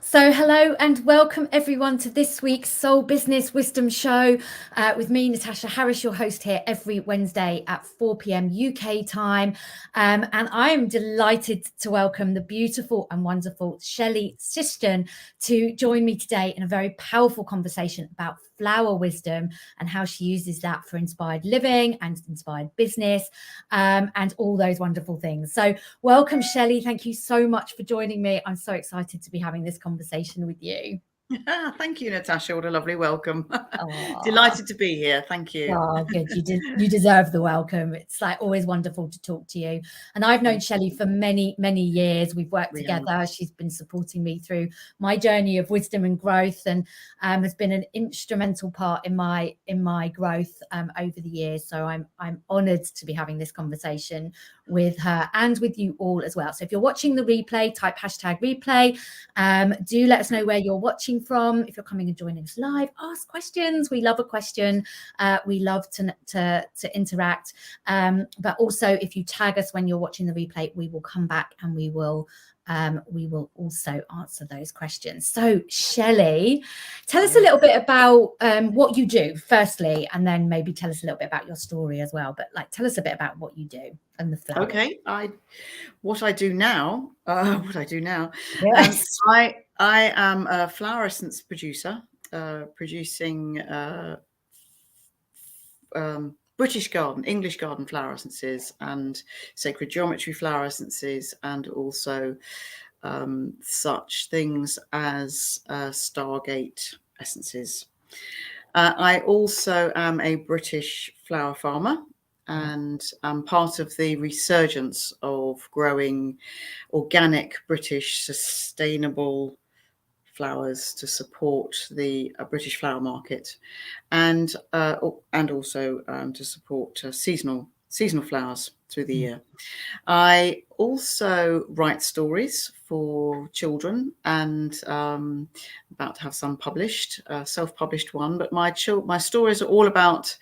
So hello and welcome everyone to this week's Soul Business Wisdom Show with me, Natasha Harris, your host here every Wednesday at 4 p.m. UK time. And I'm delighted to welcome the beautiful and wonderful Shelley Sishton to join me today in a very powerful conversation about flower wisdom and how she uses that for inspired living and inspired business and all those wonderful things. So welcome, Shelley. Thank you so much for joining me. I'm so excited to be having this conversation with you. Thank you, Natasha. What a lovely welcome. Oh, Delighted to be here. Thank you. good. You deserve the welcome. It's like always wonderful to talk to you. And I've known Shelley for many, many years. We've worked together. She's been supporting me through my journey of wisdom and growth, and has been an instrumental part in my growth over the years. So I'm honoured to be having this conversation with her and with you all as well. So if you're watching the replay, type #replay. Do let us know where you're watching from. If you're coming and joining us live, ask questions. We love a question. We love to interact. But also, if you tag us when you're watching the replay, we will come back and we will also answer those questions. So, Shelley, tell us a little bit about what you do, firstly, and then maybe tell us a little bit about your story as well. But tell us a bit about what you do and the flower. Okay, what I do now. Yes. I am a flower essence producer, producing English garden flower essences and sacred geometry flower essences, and also such things as Stargate essences. I also am a British flower farmer, and I'm part of the resurgence of growing organic British sustainable flowers to support the British flower market, and also to support seasonal flowers through the year. I also write stories for children, and about to have some published, self-published one. But my stories are all about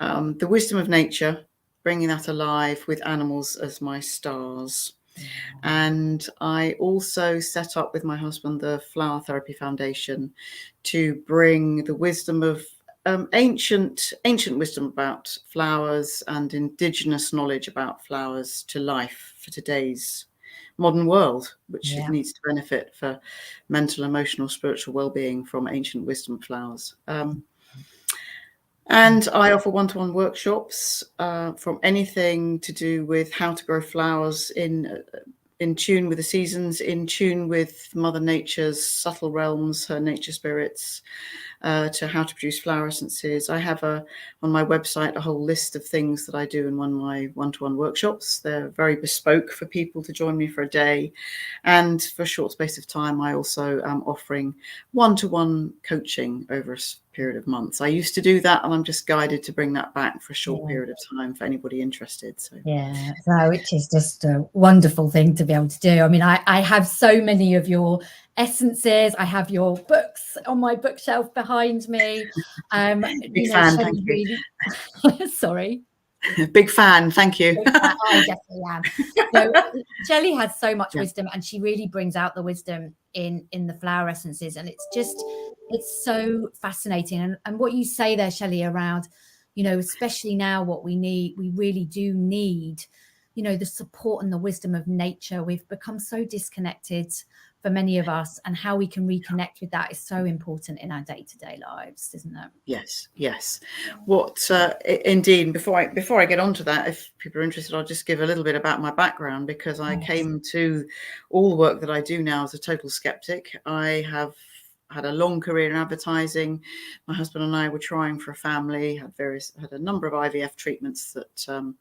the wisdom of nature, bringing that alive with animals as my stars. And I also set up with my husband the Flower Therapy Foundation to bring the wisdom of ancient wisdom about flowers and indigenous knowledge about flowers to life for today's modern world, which needs to benefit for mental, emotional, spiritual well-being from ancient wisdom of flowers. And I offer one-to-one workshops from anything to do with how to grow flowers in tune with the seasons, in tune with Mother Nature's subtle realms, her nature spirits, to how to produce flower essences. I have on my website a whole list of things that I do in my one-to-one workshops. They're very bespoke for people to join me for a day. And for a short space of time, I also am offering one-to-one coaching over a period of months. I used to do that, and I'm just guided to bring that back for a short period of time for anybody interested. So Which is just a wonderful thing to be able to do. I mean, I have so many of your essences. I have your books on my bookshelf behind me. Big fan, thank you. Sorry. Big fan, thank you. I definitely am. So Shelley has so much wisdom, and she really brings out the wisdom in the flower essences, and it's so fascinating. And what you say there, Shelley, around, especially now, what we really do need, the support and the wisdom of nature. We've become so disconnected for many of us, and how we can reconnect with that is so important in our day-to-day lives, isn't it? Yes. What indeed, before I get on to that, if people are interested, I'll just give a little bit about my background, because I came to all the work that I do now as a total skeptic. I have had a long career in advertising. My husband and I were trying for a family, had a number of IVF treatments that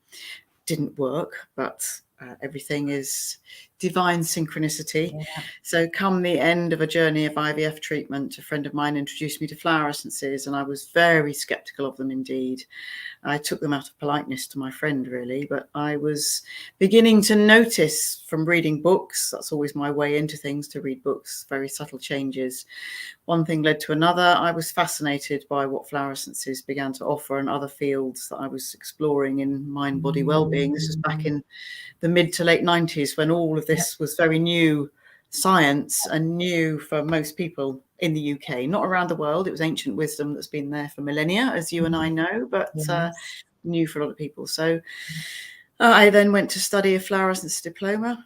didn't work, but everything is divine synchronicity. So come the end of a journey of IVF treatment, a friend of mine introduced me to flower essences, and I was very skeptical of them indeed. I took them out of politeness to my friend, really, but I was beginning to notice from reading books, that's always my way into things, to read books, very subtle changes. One thing led to another. I was fascinated by what flower essences began to offer and other fields that I was exploring in mind-body well-being. This was back in the mid to late 90s, when all of this was very new science and new for most people in the UK, not around the world. It was ancient wisdom that's been there for millennia, as you and I know, but new for a lot of people. So I then went to study a flower essence diploma,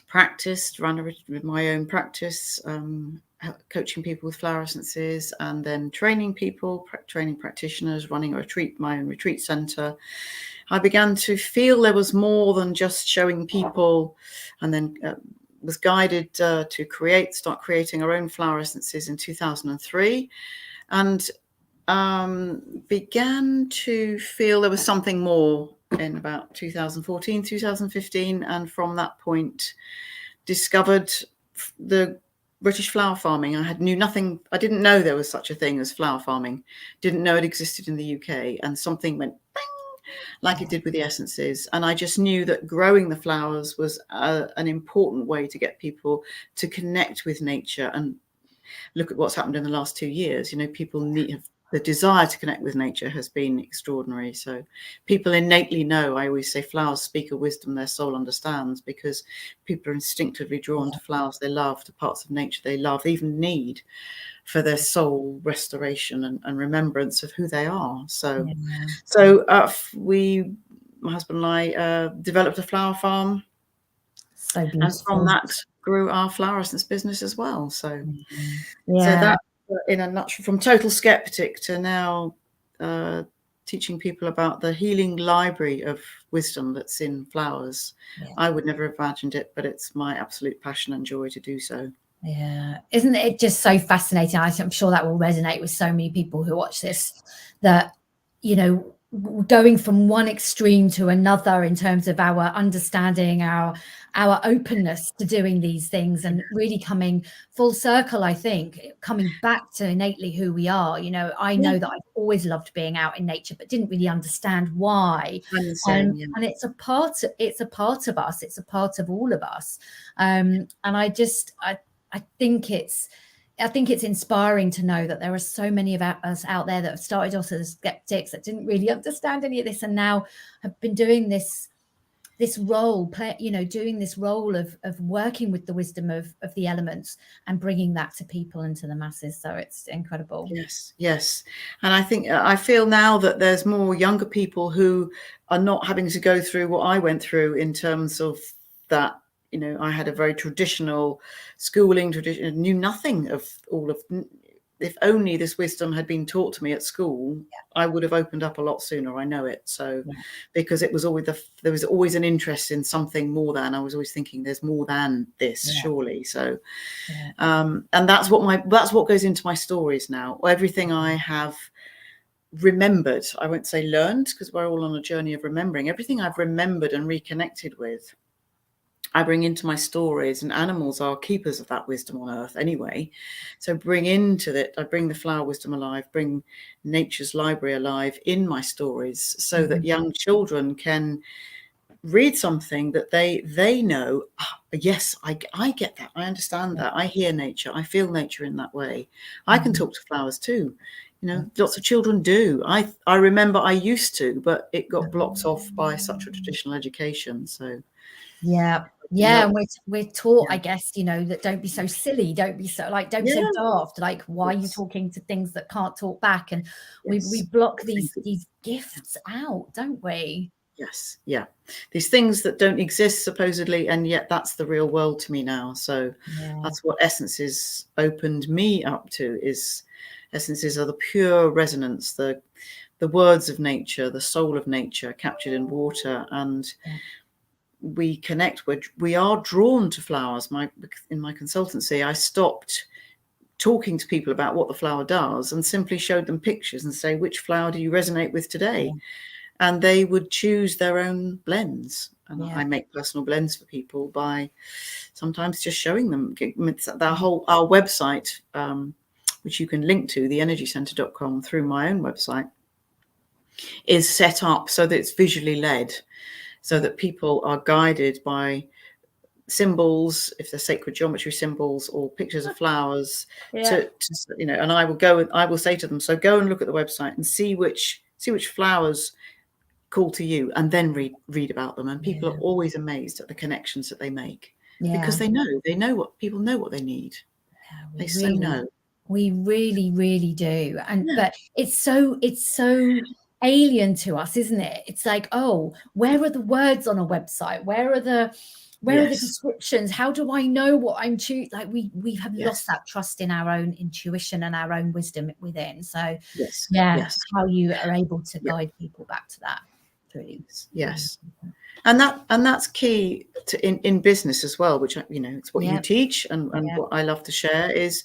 practiced, ran with my own practice, coaching people with flower essences, and then training people, training practitioners, running a retreat, my own retreat center. I began to feel there was more than just showing people, and then was guided to start creating our own flower essences in 2003, and began to feel there was something more in about 2014, 2015, and from that point discovered the British flower farming. I knew nothing. I didn't know there was such a thing as flower farming. Didn't know it existed in the UK, and something went bang, like it did with the essences. And I just knew that growing the flowers was an important way to get people to connect with nature. And look at what's happened in the last 2 years. You know, people have the desire to connect with nature has been extraordinary. So people innately know, I always say, flowers speak a wisdom their soul understands, because people are instinctively drawn to flowers they love, to parts of nature they love, even need, for their soul restoration and remembrance of who they are. So, my husband and I developed a flower farm. So beautiful. And from that grew our flower essence business as well. So, so that, in a nutshell, from total skeptic to now teaching people about the healing library of wisdom that's in flowers. I would never have imagined it, but it's my absolute passion and joy to do so. Yeah, isn't it just so fascinating? I'm sure that will resonate with so many people who watch this, that, you know, going from one extreme to another in terms of our understanding, our openness to doing these things, and really coming full circle. I think coming back to innately who we are. You know, I know that I've always loved being out in nature, but didn't really understand why. And it's a part of us. It's a part of all of us. And I think it's inspiring to know that there are so many of us out there that have started off as skeptics, that didn't really understand any of this, and now have been doing this role, doing this role of working with the wisdom of the elements and bringing that to people and to the masses. So it's incredible. Yes. And I feel now that there's more younger people who are not having to go through what I went through in terms of that. You know, I had a very traditional schooling, knew nothing of all of. If only this wisdom had been taught to me at school, I would have opened up a lot sooner. I know it. So, because it was always there was always an interest in something more than. I was always thinking, there's more than this, surely. So, and that's what goes into my stories now. Everything I have remembered, I won't say learned, because we're all on a journey of remembering. Everything I've remembered and reconnected with, I bring into my stories, and animals are keepers of that wisdom on earth anyway. So I bring the flower wisdom alive, bring nature's library alive in my stories, so that young children can read something that they know. Yes, I get that. I understand that. I hear nature. I feel nature in that way. I can talk to flowers too. You know, lots of children do. I remember I used to, but it got blocked off by such a traditional education. So and we're taught, I guess, you know, that don't be so silly, don't be so daft, like why are you talking to things that can't talk back? And we block these gifts out, don't we? Yes, these things that don't exist supposedly, and yet that's the real world to me now. So that's what essences opened me up to. Is essences are the pure resonance, the words of nature, the soul of nature captured in water, and we connect. We are drawn to flowers. In my consultancy, I stopped talking to people about what the flower does and simply showed them pictures and say, which flower do you resonate with today? And they would choose their own blends. And I make personal blends for people by sometimes just showing them. Our website, which you can link to, theenergycenter.com, through my own website, is set up so that it's visually led, so that people are guided by symbols, if they're sacred geometry symbols or pictures of flowers, to you know. And I will say to them, so go and look at the website and see which flowers call to you, and then read about them. And people are always amazed at the connections that they make. because they know what people know what they need. They so know. We really, really do. And but it's so alien to us, isn't it? It's like, oh, where are the words on a website? Where are the descriptions? How do I know what I'm choosing? Like we have lost that trust in our own intuition and our own wisdom within. So how you are able to guide people back to that. Really. Yes. And that's key to in business as well, which, you know, it's what you teach and what I love to share is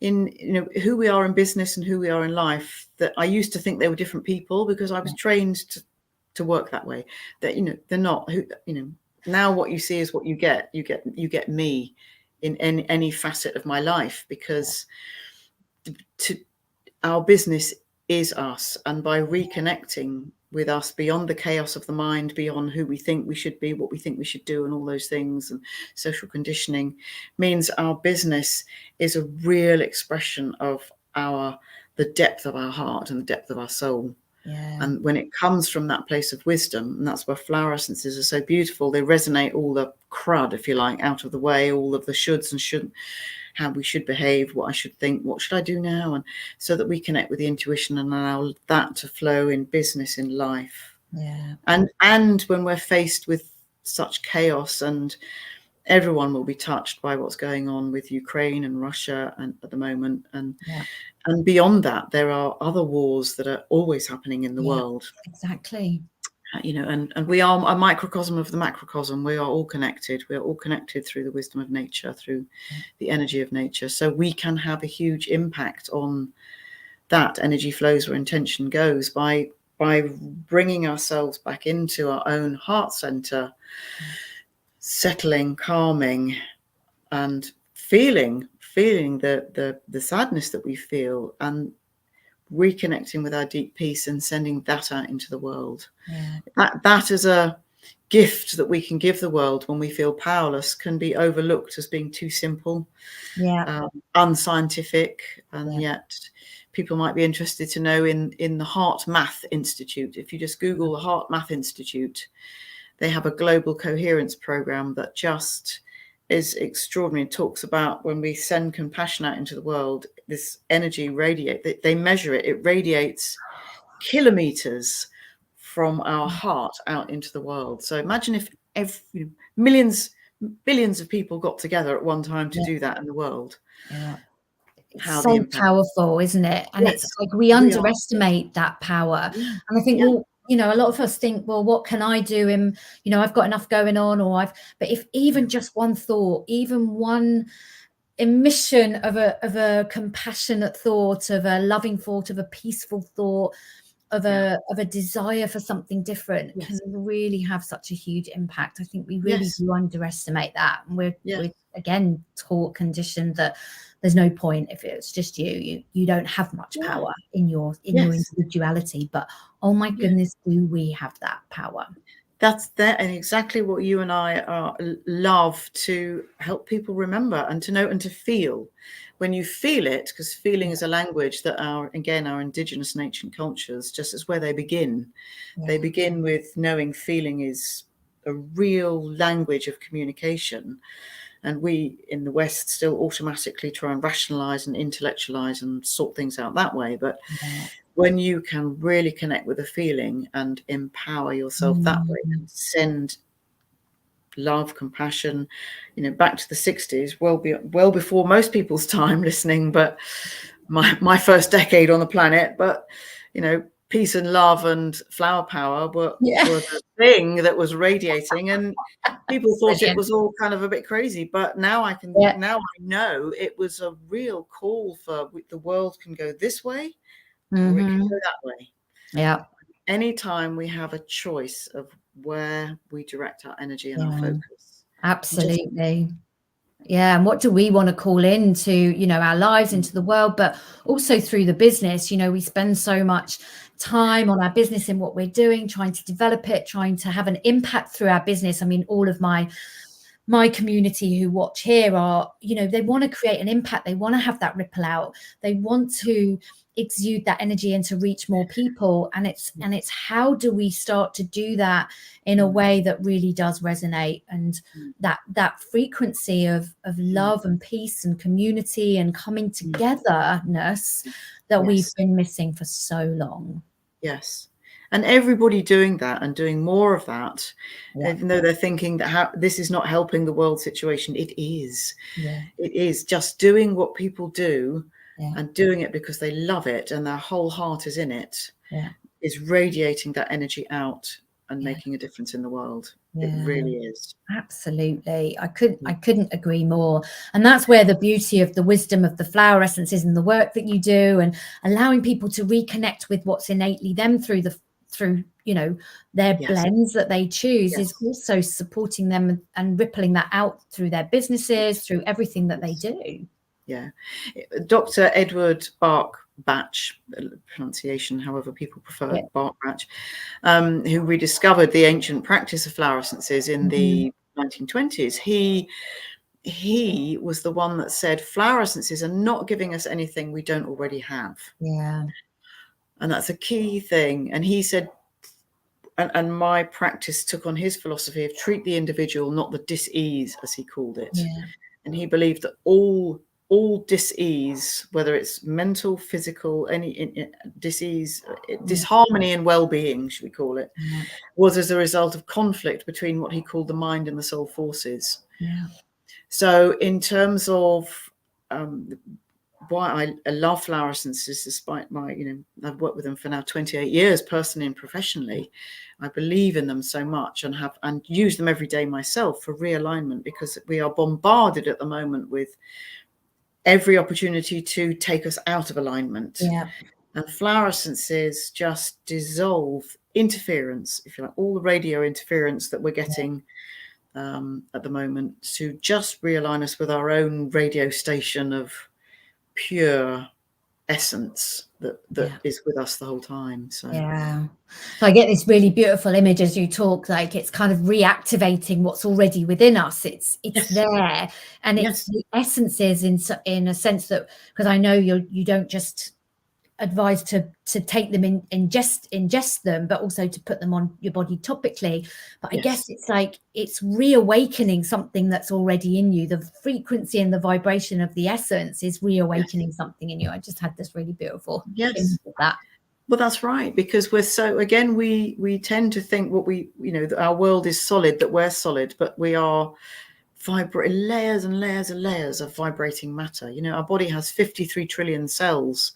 in, you know, who we are in business and who we are in life. That I used to think they were different people because I was trained to work that way. That, you know, they're not. Who, you know, now what you see is what you get. You get me in any facet of my life, because our business is us, and by reconnecting with us beyond the chaos of the mind, beyond who we think we should be, what we think we should do, and all those things, and social conditioning, means our business is a real expression of the depth of our heart and the depth of our soul. And when it comes from that place of wisdom, and that's where flower essences are so beautiful, they resonate all the crud, if you like, out of the way, all of the shoulds and shouldn't, how we should behave, what I should think, what should I do now, and so that we connect with the intuition and allow that to flow in business, in life. And when we're faced with such chaos, and everyone will be touched by what's going on with Ukraine and Russia and at the moment, and beyond that, there are other wars that are always happening in the world. Exactly. You know, and we are a microcosm of the macrocosm. We are all connected. We are all connected through the wisdom of nature, through the energy of nature. So we can have a huge impact on that energy flows where intention goes by bringing ourselves back into our own heart center, settling, calming, and feeling the sadness that we feel, and reconnecting with our deep peace and sending that out into the world. That is a gift that we can give the world when we feel powerless, can be overlooked as being too simple, unscientific, and yet people might be interested to know in the Heart Math Institute. If you just Google the Heart Math Institute, they have a global coherence program that just is extraordinary. It talks about when we send compassion out into the world, this energy they measure it, it radiates kilometers from our heart out into the world. So imagine if billions of people got together at one time to do that in the world. It's so powerful, isn't it? And it's like we underestimate that power. And I think, well, you know, a lot of us think, well, what can I do? And, you know, I've got enough going on, but if even just one thought, even one emission of a compassionate thought, of a loving thought, of a peaceful thought, of a desire for something different can really have such a huge impact. I think we really do underestimate that. And we're again taught, conditioned that there's no point if it's just you don't have much power in your individuality. But oh my goodness, do we have that power? That's that, and exactly what you and I love to help people remember and to know and to feel. When you feel it, because feeling is a language that our indigenous and ancient cultures, just as where they begin. They begin with knowing feeling is a real language of communication. And we in the West still automatically try and rationalize and intellectualize and sort things out that way. But when you can really connect with a feeling and empower yourself that way, and send love, compassion, you know, back to the 60s, well before most people's time listening, but my first decade on the planet. But, you know, peace and love and flower power were the thing that was radiating, and people thought it was all kind of a bit crazy. But now I know it was a real call for the world can go this way or it can go that way. Anytime we have a choice of where we direct our energy and our focus. Absolutely. And what do we want to call into, you know, our lives, into the world, but also through the business. You know, we spend so much time on our business and what we're doing, trying to develop it, trying to have an impact through our business. I mean, all of my my community who watch here are, you know, they want to create an impact. They want to have that ripple out. They want to exude that energy and to reach more people. And it's how do we start to do that in a way that really does resonate, and that frequency of love and peace and community and coming togetherness that we've been missing for so long. Yes. And everybody doing that and doing more of that, even though they're thinking that this is not helping the world situation, it is. It is just doing what people do and doing it because they love it and their whole heart is in it, is radiating that energy out and making a difference in the world. It really is. Absolutely. I couldn't agree more. And that's where the beauty of the wisdom of the flower essences and the work that you do, and allowing people to reconnect with what's innately them through you know, their blends that they choose, is also supporting them and rippling that out through their businesses, through everything that they do. Dr. Edward Batch, pronunciation however people prefer, Batch, who rediscovered the ancient practice of flower essences in the 1920s. He was the one that said flower essences are not giving us anything we don't already have. And that's a key thing. And he said, and my practice took on his philosophy of treat the individual, not the dis-ease, as he called it. And he believed that all dis-ease, whether it's mental, physical, any dis-ease, disharmony and well-being, should we call it, was as a result of conflict between what he called the mind and the soul forces. So in terms of why I love flower essences, despite my, you know, I've worked with them for now 28 years, personally and professionally. I believe in them so much and use them every day myself for realignment, because we are bombarded at the moment with every opportunity to take us out of alignment. And flower essences just dissolve interference, if you like, all the radio interference that we're getting at the moment, to just realign us with our own radio station of pure essence that is with us the whole time. So so I get this really beautiful image as you talk, like it's kind of reactivating what's already within us. It's there, and it's the essences in a sense that, because I know you don't just advise to take them ingest them, but also to put them on your body topically. But I guess it's like it's reawakening something that's already in you. The frequency and the vibration of the essence is reawakening something in you. I just had this really beautiful image of that. Well, that's right, because we're so, again, we tend to think that our world is solid, that we're solid, but we are layers and layers and layers of vibrating matter. You know, our body has 53 trillion cells.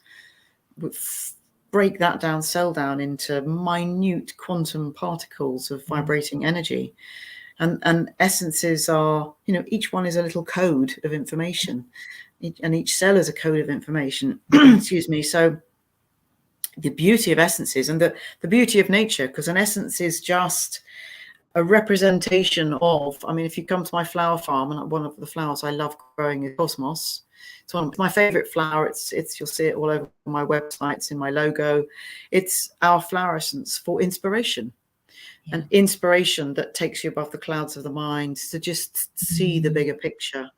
Break that down, cell down, into minute quantum particles of vibrating energy, and essences are, you know, each one is a little code of information, and each cell is a code of information. Excuse me. So the beauty of essences, and the beauty of nature, because an essence is just a representation of, I mean, if you come to my flower farm, and one of the flowers I love growing is cosmos. It's one of my favorite flower. It's you'll see it all over my websites, in my logo. It's our flower essence for inspiration, an inspiration that takes you above the clouds of the mind to just see the bigger picture.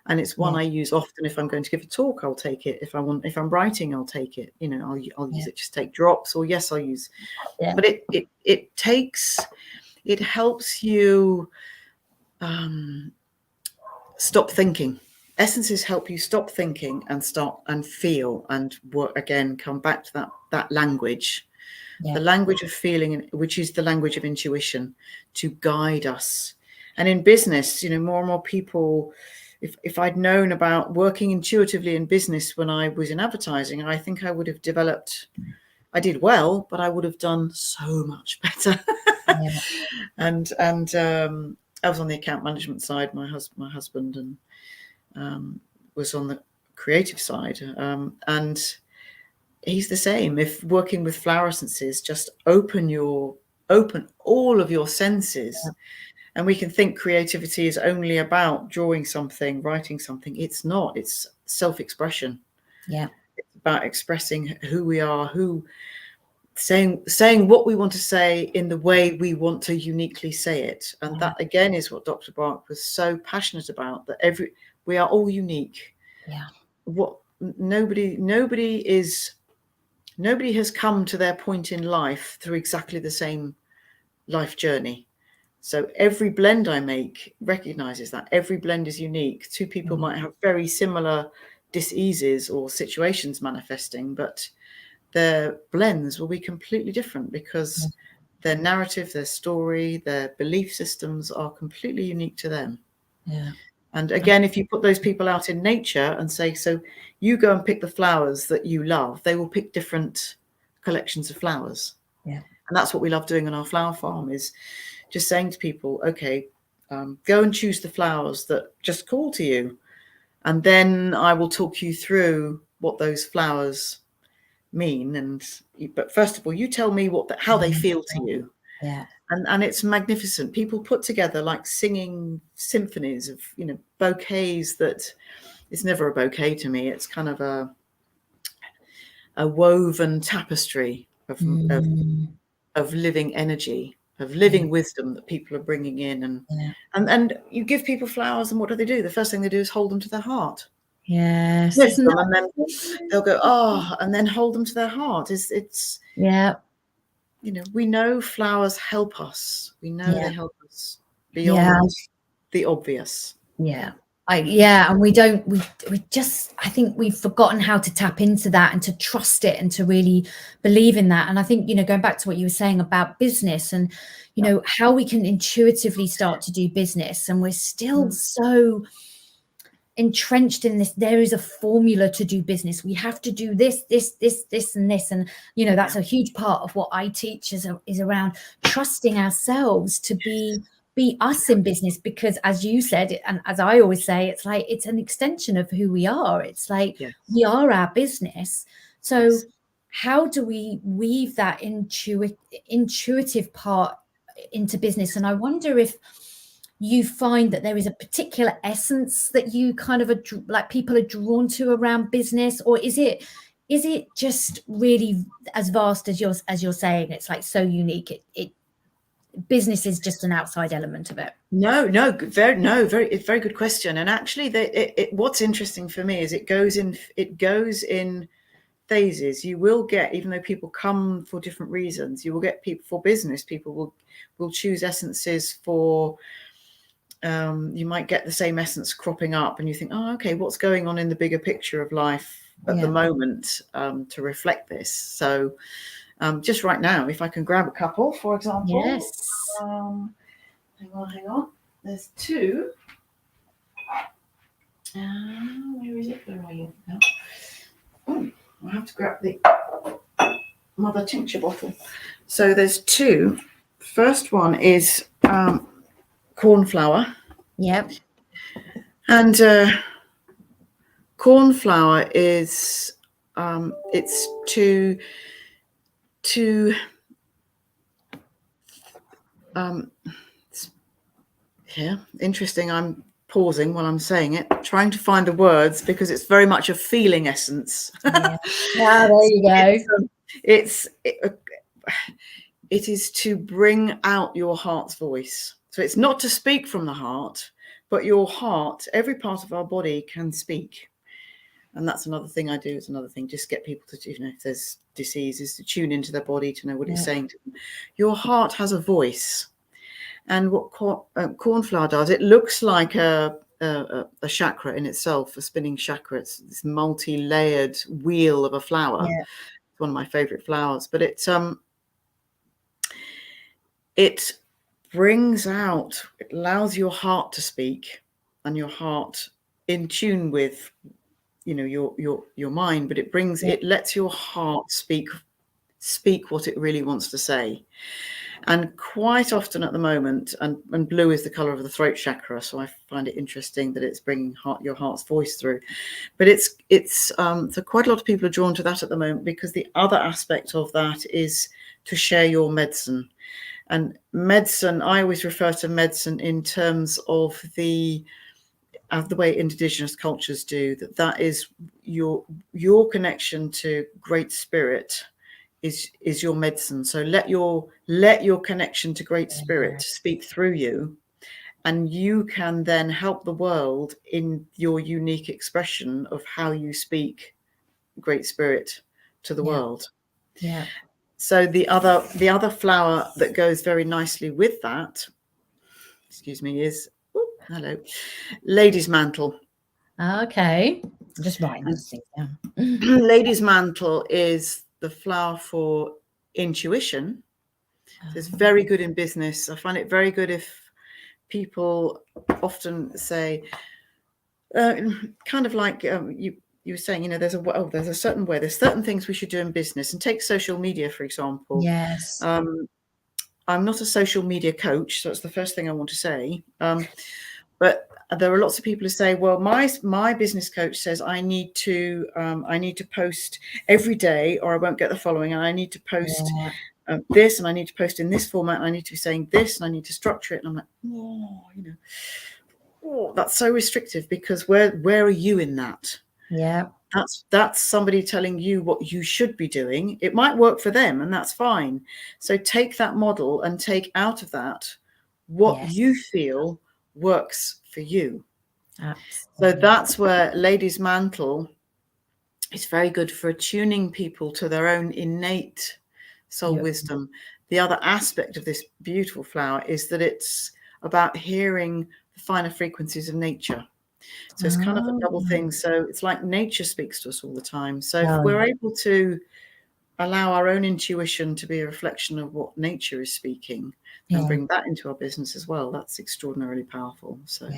And it's one I use often. If I'm going to give a talk, I'll take it. If I'm writing, I'll take it. You know, I'll use it, just take drops, or I'll use. But it helps you stop thinking. Essences help you stop thinking and start and feel, and come back to that language, the language of feeling, which is the language of intuition, to guide us. And in business, you know, more and more people, if I'd known about working intuitively in business when I was in advertising, I think I would have developed. I did well, but I would have done so much better. And I was on the account management side. My husband and was on the creative side, and he's the same. If working with flower essences, just open all of your senses, and we can think creativity is only about drawing something, writing something. It's not. It's self-expression. It's about expressing who we are, saying what we want to say in the way we want to uniquely say it. And that again is what Dr. Bach was so passionate about, that we are all unique. Yeah. What nobody has come to their point in life through exactly the same life journey. So every blend I make recognizes that every blend is unique. Two people might have very similar diseases or situations manifesting, but their blends will be completely different because their narrative, their story, their belief systems are completely unique to them. Yeah. And again, if you put those people out in nature and say, so you go and pick the flowers that you love, they will pick different collections of flowers. Yeah. And that's what we love doing on our flower farm, is just saying to people, okay, go and choose the flowers that just call to you. And then I will talk you through what those flowers mean. But first of all, you tell me how they feel to you. Yeah. And it's magnificent. People put together like singing symphonies of, bouquets that it's never a bouquet to me. It's kind of a woven tapestry of living energy, of living wisdom that people are bringing in. And you give people flowers, and what do? The first thing they do is hold them to their heart. Yes. And then they'll go, and then hold them to their heart. It's we know flowers help us. We know they help us beyond the obvious. Yeah. And we just, I think we've forgotten how to tap into that and to trust it and to really believe in that. And I think, going back to what you were saying about business and, how we can intuitively start to do business. And we're still so entrenched in this. There is a formula to do business. We have to do this, and this. And, that's a huge part of what I teach is around trusting ourselves to be us in business, because as you said, and as I always say, it's like it's an extension of who we are. It's like we are our business. So how do we weave that intuitive part into business? And I wonder if you find that there is a particular essence that you kind of like people are drawn to around business, or is it just really as vast as you're saying? It's like so unique. Business is just an outside element of it. No, very good question. And actually, what's interesting for me is it goes in phases. You will get, even though people come for different reasons, you will get people for business. People will choose essences for. You might get the same essence cropping up, and you think, oh, okay, what's going on in the bigger picture of life at the moment to reflect this? So. Just right now, if I can grab a couple, for example. Yes. Hang on. There's two. Where is it? Where are you? No. Oh, I have to grab the mother tincture bottle. So there's two. First one is cornflower. Yep. And cornflower is it's interesting. I'm pausing while I'm saying it, trying to find the words, because it's very much a feeling essence. Yeah, there you go. It is to bring out your heart's voice. So it's not to speak from the heart, but your heart, every part of our body can speak. And that's another thing I do. It's another thing, just get people to, if there's diseases, to tune into their body, to know what it's saying to them. Your heart has a voice. And what cornflower does, it looks like a chakra in itself, a spinning chakra. It's this multi-layered wheel of a flower. Yeah. It's one of my favorite flowers. But it brings out, it allows your heart to speak, and your heart in tune with your mind, but it lets your heart speak what it really wants to say. And quite often at the moment, and blue is the color of the throat chakra, so I find it interesting that it's bringing your heart's voice through. But it's so quite a lot of people are drawn to that at the moment, because the other aspect of that is to share your medicine. And medicine, I always refer to medicine in terms of the way indigenous cultures do, that is your connection to Great Spirit is your medicine. So let your connection to Great Spirit speak through you, and you can then help the world in your unique expression of how you speak Great Spirit to the world. Yeah. So the other flower that goes very nicely with that, excuse me, is hello, lady's mantle. Okay. I'm just writing those things down. Lady's mantle is the flower for intuition. So it's very good in business. I find it very good if people often say, kind of like you were saying, there's a certain way, there's certain things we should do in business. And take social media, for example. Yes. I'm not a social media coach, so that's the first thing I want to say. But there are lots of people who say, well, my business coach says I need to post every day or I won't get the following, and I need to post this, and I need to post in this format, and I need to be saying this, and I need to structure it. And I'm like, that's so restrictive, because where are you in that? Yeah. That's somebody telling you what you should be doing. It might work for them, and that's fine. So take that model and take out of that what you feel works for you. Absolutely. So that's where Lady's Mantle is very good for attuning people to their own innate soul wisdom. The other aspect of this beautiful flower is that it's about hearing the finer frequencies of nature. So it's kind of a double thing. So it's like nature speaks to us all the time. So if we're able to allow our own intuition to be a reflection of what nature is speaking and bring that into our business as well, that's extraordinarily powerful. So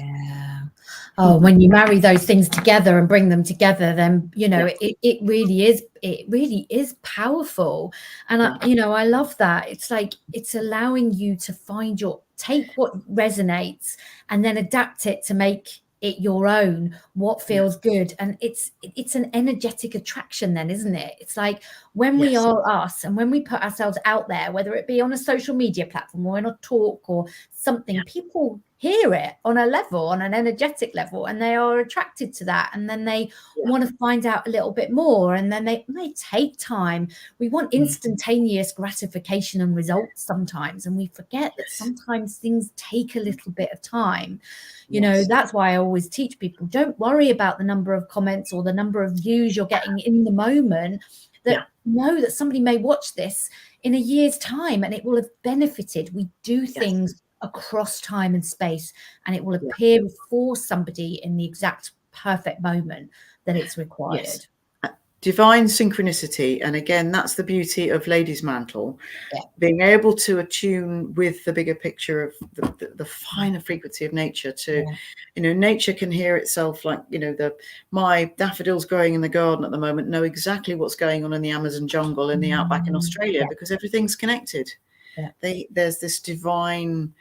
when you marry those things together and bring them together, then it really is powerful. And I love that. It's like it's allowing you to take what resonates and then adapt it to make it your own, what feels good. And it's an energetic attraction then, isn't it? It's like when we are us and when we put ourselves out there, whether it be on a social media platform or in a talk or something, people hear it on a level, on an energetic level, and they are attracted to that, and then they want to find out a little bit more, and then they may take time. We want instantaneous gratification and results sometimes, and we forget that sometimes things take a little bit of time. That's why I always teach people, don't worry about the number of comments or the number of views you're getting in the moment. Know that somebody may watch this in a year's time and it will have benefited. We do things across time and space, and it will appear for somebody in the exact perfect moment that it's required. Divine synchronicity. And again, that's the beauty of Lady's Mantle, being able to attune with the bigger picture of the finer frequency of nature. To nature can hear itself, like my daffodils growing in the garden at the moment know exactly what's going on in the Amazon jungle, in the outback in Australia, because everything's connected. There's this divine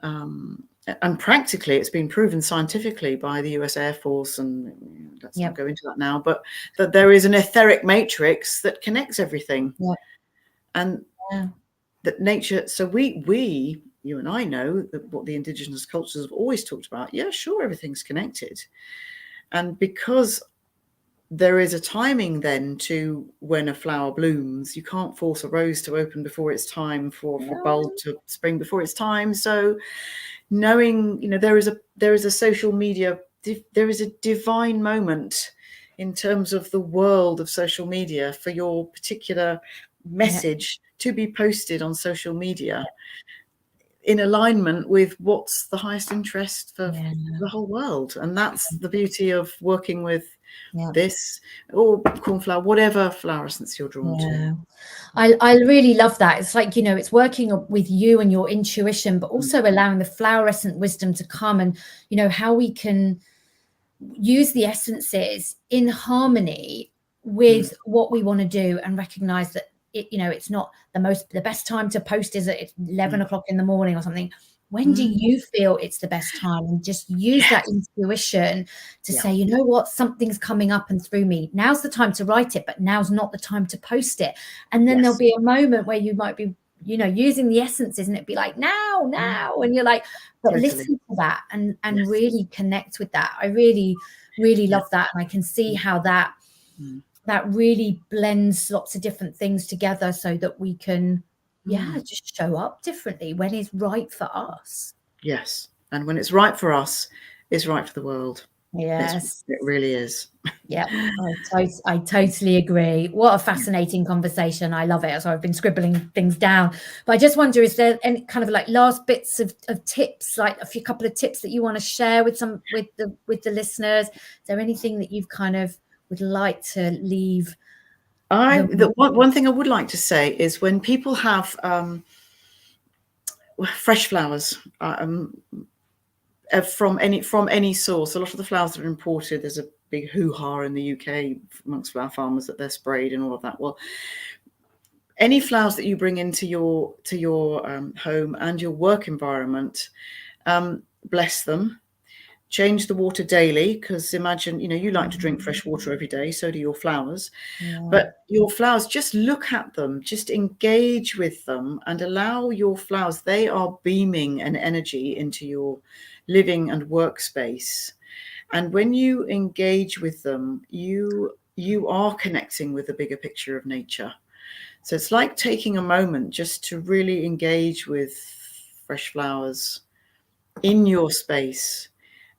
and practically it's been proven scientifically by the US Air Force, and let's not go into that now, but that there is an etheric matrix that connects everything. And that nature, so we you and I know that what the indigenous cultures have always talked about, sure, everything's connected. And because there is a timing then to when a flower blooms, you can't force a rose to open before it's time, for a bulb to spring before it's time. So knowing, there is a social media, there is a divine moment in terms of the world of social media for your particular message to be posted on social media in alignment with what's the highest interest for the whole world. And that's the beauty of working with this or cornflower, whatever flower essence you're drawn to. I really love that. It's like, it's working with you and your intuition, but also allowing the fluorescent wisdom to come, and how we can use the essences in harmony with what we want to do, and recognize that it's not the best time to post is at 11 o'clock in the morning or something. When do you feel it's the best time? And just use that intuition to say, you know what, something's coming up and through me. Now's the time to write it, but now's not the time to post it. And then there'll be a moment where you might be, using the essences, and it'd be like, now. And you're like, but listen to that and really connect with that. I really, really love that. And I can see how that that really blends lots of different things together so that we can, just show up differently when it's right for us. Yes. And when it's right for us, it's right for the world. Yes. It really is. Yeah, I totally agree. What a fascinating conversation. I love it. So I've been scribbling things down. But I just wonder, is there any kind of like last bits of tips, like a couple of tips that you want to share with the listeners? Is there anything that you've kind of would like to leave? One thing I would like to say is when people have fresh flowers from any source, a lot of the flowers that are imported, there's a big hoo-ha in the UK amongst flower farmers that they're sprayed and all of that. Well, any flowers that you bring into your home and your work environment, bless them. Change the water daily, because imagine, you like to drink fresh water every day, so do your flowers. But your flowers, just look at them, just engage with them and allow your flowers, they are beaming an energy into your living and workspace. And when you engage with them, you are connecting with the bigger picture of nature. So it's like taking a moment just to really engage with fresh flowers in your space.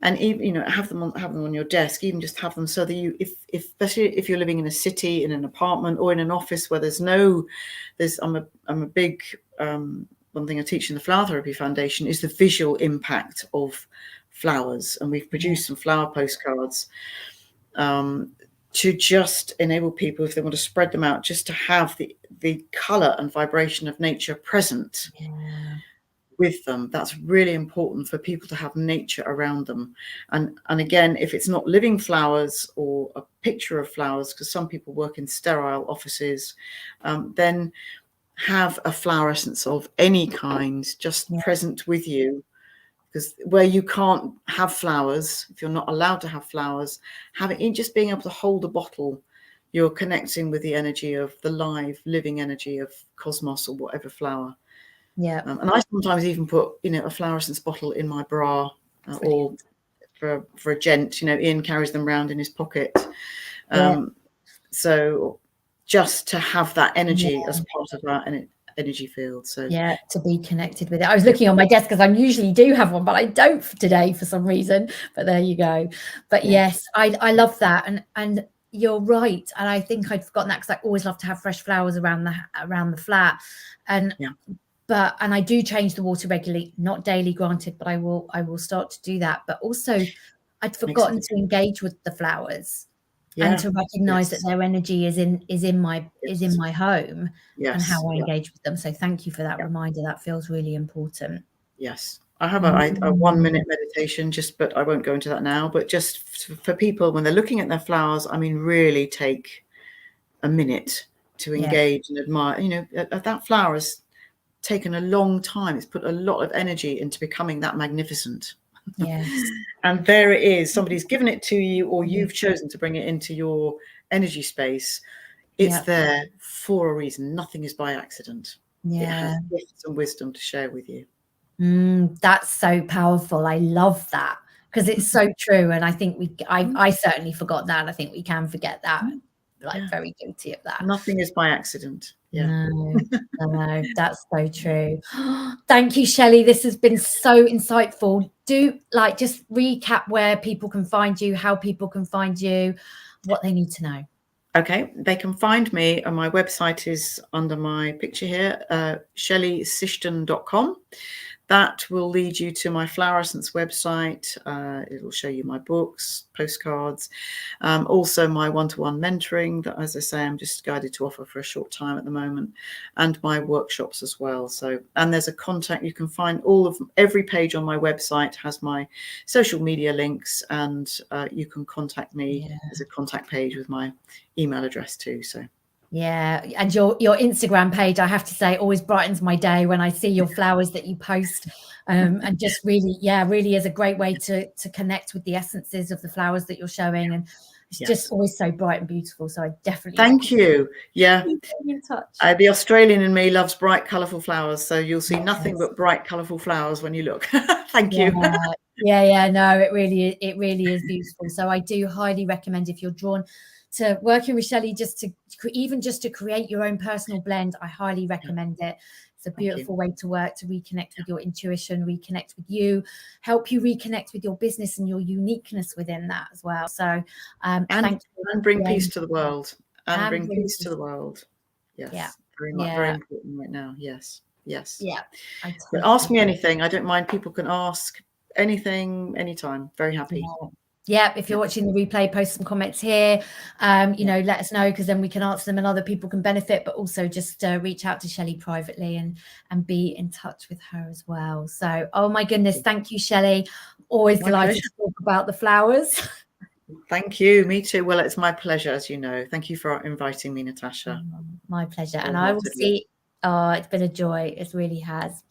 And even, have them on your desk, even just have them so that especially if you're living in a city, in an apartment or in an office where I'm a big, one thing I teach in the Flower Therapy Foundation is the visual impact of flowers. And we've produced some flower postcards to just enable people, if they want to spread them out, just to have the color and vibration of nature present. With them. That's really important for people to have nature around them. And again, if it's not living flowers or a picture of flowers, because some people work in sterile offices, then have a flower essence of any kind just present with you. Because where you can't have flowers, if you're not allowed to have flowers, just being able to hold a bottle, you're connecting with the energy of the live living energy of cosmos or whatever flower. And I sometimes even put, a flower essence bottle in my bra, or for a gent, Ian carries them around in his pocket. So just to have that energy as part of our energy field. So to be connected with it. I was looking on my desk because I usually do have one, but I don't today for some reason. But there you go. But yes, I love that, and you're right. And I think I'd forgotten that because I always love to have fresh flowers around the flat, and. And I do change the water regularly, not daily granted, but I will start to do that. But also I'd forgotten to engage with the flowers and to recognize that their energy is in my home and how I engage with them. So thank you for that reminder. That feels really important. Yes. I have a 1-minute meditation, but I won't go into that now. But just for people when they're looking at their flowers, really take a minute to engage and admire. That flower is taken a long time. It's put a lot of energy into becoming that magnificent. And there it is. Somebody's given it to you, or you've chosen to bring it into your energy space. It's there for a reason. Nothing is by accident. It has gifts and wisdom to share with you. That's so powerful. I love that, because it's so true. And I think I certainly forgot that. I think we can forget that. Very guilty of that. Nothing is by accident. No, that's so true. Thank you, Shelley. This has been so insightful. Do just recap where people can find you, how people can find you, what they need to know. Okay, they can find me, and my website is under my picture here, ShelleySishton.com. That will lead you to my Flower Essence website. It will show you my books, postcards, also my one-to-one mentoring that, as I say, I'm just guided to offer for a short time at the moment, and my workshops as well. So, and there's a contact. You can find every page on my website has my social media links, and you can contact me. There's a contact page with my email address too. So. And your Instagram page, I have to say, always brightens my day when I see your flowers that you post, and just really is a great way to connect with the essences of the flowers that you're showing, and it's just always so bright and beautiful. So I definitely thank you. In touch. The Australian in me loves bright, colourful flowers, so you'll see nothing but bright, colourful flowers when you look. Thank you. Yeah. No, it really is beautiful. So I do highly recommend, if you're drawn to working with Shelley, just to create your own personal blend, I highly recommend it. It's a beautiful way to work, to reconnect with your intuition, reconnect with you, help you reconnect with your business and your uniqueness within that as well. So thank you. And bring peace to the world. And bring peace to the world. Yes. Yeah. Very much, very important right now. Yes. Yeah. But ask me anything. I don't mind. People can ask anything, anytime. Very happy. Yeah, if you're watching the replay, post some comments here. Let us know, because then we can answer them and other people can benefit. But also just reach out to Shelley privately and be in touch with her as well. So, oh my goodness, thank you, Shelley. Always delighted to talk about the flowers. Thank you. Me too. Well, it's my pleasure, as you know. Thank you for inviting me, Natasha. My pleasure. And I will see. Oh, it's been a joy. It really has.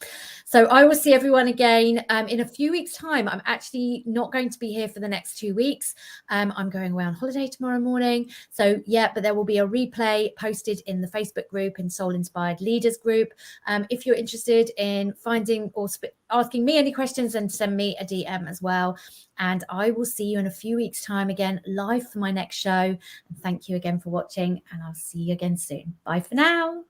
So I will see everyone again in a few weeks' time. I'm actually not going to be here for the next 2 weeks. I'm going away on holiday tomorrow morning. So but there will be a replay posted in the Facebook group, in Soul Inspired Leaders group. If you're interested in finding or asking me any questions, then send me a DM as well. And I will see you in a few weeks' time again, live for my next show. And thank you again for watching, and I'll see you again soon. Bye for now.